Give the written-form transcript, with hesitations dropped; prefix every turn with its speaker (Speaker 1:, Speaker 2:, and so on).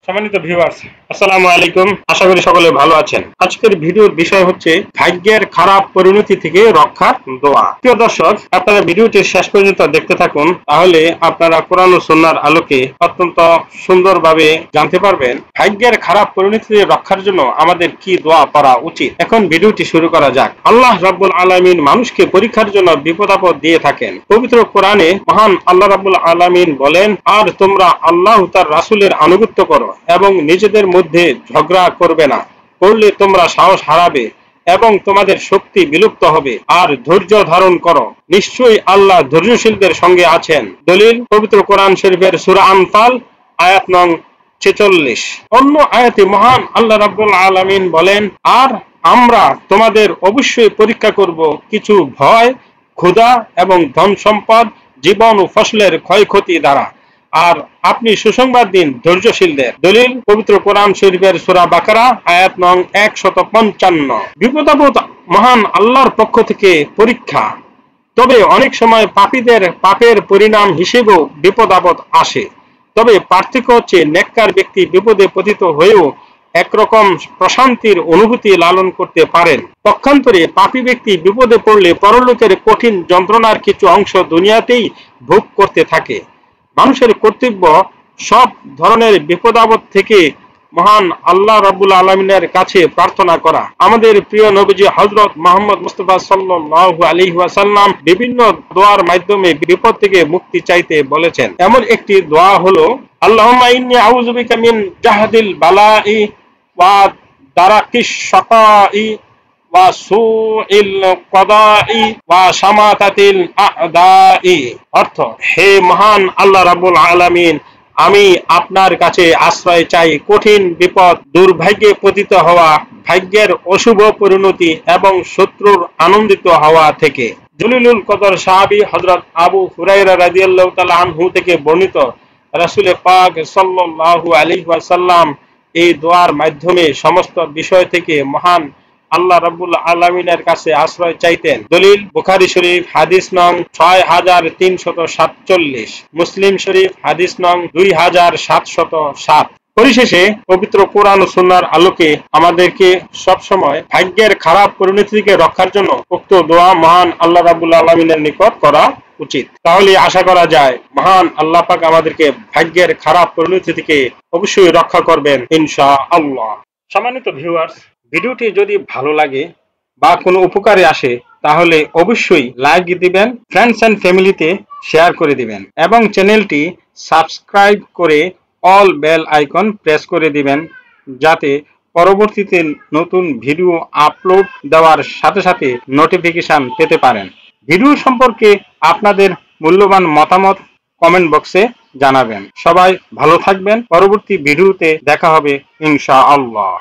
Speaker 1: সম্মানিত ভিউয়ার্স, আসসালামু আলাইকুম। আশা করি সকলে ভালো আছেন। আজকের ভিডিওর বিষয় হচ্ছে ভাগ্যের খারাপ পরিণতি থেকে রক্ষার দোয়া। প্রিয় দর্শক, আপনারা ভিডিওটি শেষ পর্যন্ত দেখতে থাকুন, তাহলে আপনারা কোরআন ও সুন্নাহর আলোকে অত্যন্ত সুন্দরভাবে জানতে পারবেন ভাগ্যের খারাপ পরিণতি থেকে রক্ষার জন্য আমাদের কি দোয়া করা উচিত। এখন ভিডিওটি শুরু করা যাক। আল্লাহ রাব্বুল আলামিন মানুষকে পরীক্ষার জন্য বিপদ আপদ দিয়ে থাকেন। পবিত্র কোরআনে মহান আল্লাহ রাব্বুল আলামিন বলেন, আর তোমরা আল্লাহ ও তার রাসূলের আনুগত্য করো এবং নিজেদের মধ্যে ঝগড়া করবে না, করলে তোমরা সাহস হারাবে এবং তোমাদের শক্তি বিলুপ্ত হবে। আর ধৈর্য ধারণ করো, নিশ্চয়ই আল্লাহ ধৈর্যশীলদের সঙ্গে আছেন। দলিল পবিত্র কোরআন শরীফের সূরা আনফাল আয়াত নং 46। অন্য আয়াতে মহান আল্লাহ রাব্বুল আলামিন বলেন, আর আমরা তোমাদের অবশ্যই পরীক্ষা করব কিছু ভয়, ক্ষুধা এবং ধন সম্পদ, জীবন ও ফসলের ক্ষয়ক্ষতি দ্বারা, আর আপনি সুসংবাদ দিন ধৈর্যশীলদের। দলিল পবিত্র কোরআন শরীফের সূরা বাকারা আয়াত নং 155। বিপদাপদ মহান আল্লাহর পক্ষ থেকে পরীক্ষা, তবে অনেক সময় পাপীদের পাপের পরিণাম হিসেবেও বিপদ আপদ আসে। তবে পার্থক্য হচ্ছে নেককার ব্যক্তি বিপদে পতিত হয়েও একরকম প্রশান্তির অনুভূতি লালন করতে পারেন। পক্ষান্তরে পাপী ব্যক্তি বিপদে পড়লে পরলোকের কঠিন যন্ত্রণার কিছু অংশ দুনিয়াতেই ভোগ করতে থাকে। মানুষের কর্তব্য সব ধরনের বিপদ আপদ থেকে মহান আল্লাহ রাব্বুল আলামিনের কাছে প্রার্থনা করা। আমাদের প্রিয় নবীজি হযরত মুহাম্মদ মুস্তাফা সাল্লাল্লাহু আলাইহি ওয়াসাল্লাম বিভিন্ন দোয়ার মাধ্যমে বিপদ থেকে মুক্তি চাইতে বলেছেন। এমন একটি দোয়া হলো, আল্লাহুম্মা ইন্নী আউযু বিকা মিন জাহদিল বালাই ওয়া দারাকিশ শাকাই ওয়া সুইল কদাই ওয়া শামাতাতিল আ'দাই। অর্থ, হে মহান আল্লাহ রাব্বুল আলামিন, আমি আপনার কাছে আশ্রয় চাই কঠিন বিপদ, দুর্ভাগ্যে পতিত হওয়া, ভাগ্যের অশুভ পরিণতি এবং শত্রুর আনন্দিত হওয়া থেকে। জলিলুল কদর সাহাবী হযরত আবু হুরায়রা রাদিয়াল্লাহু তাআলা আনহু থেকে বর্ণিত, রাসূল পাক সাল্লাল্লাহু আলাইহি ওয়াসাল্লাম এই দোয়ার মাধ্যমে সমস্ত বিষয় থেকে মহান আল্লাহ রাব্বুল আলামিনের কাছে আশ্রয় চাইতেন। দলিল বুখারী শরীফ হাদিস নং 6347, মুসলিম শরীফ হাদিস নং 2707। পরিশেষে পবিত্র কোরআন ও সুন্নাহর আলোকে আমাদেরকে সবসময় ভাগ্যের খারাপ পরিণতি থেকে রক্ষার জন্য উক্ত দোয়া মহান আল্লাহ রাব্বুল আলামিনের নিকট করা উচিত। তাহলে আশা করা যায় মহান আল্লাহ পাক আমাদেরকে ভাগ্যের খারাপ পরিণতি থেকে অবশ্যই রক্ষা করবেন ইনশাআল্লাহ। সম্মানিত ভিউয়ার্স, ভিডিওটি যদি ভালো লাগে বা কোনো উপকারে আসে তাহলে অবশ্যই লাইক দিবেন, ফ্রেন্ডস এন্ড ফ্যামিলিতে শেয়ার করে দিবেন এবং চ্যানেলটি সাবস্ক্রাইব করে অল বেল আইকন প্রেস করে দিবেন, যাতে পরবর্তীতে নতুন ভিডিও আপলোড দেওয়ার সাথে সাথে নোটিফিকেশন পেতে পারেন। ভিডিও সম্পর্কে আপনাদের মূল্যবান মতামত কমেন্ট বক্সে জানাবেন। সবাই ভালো থাকবেন। পরবর্তী ভিডিওতে দেখা হবে ইনশাআল্লাহ।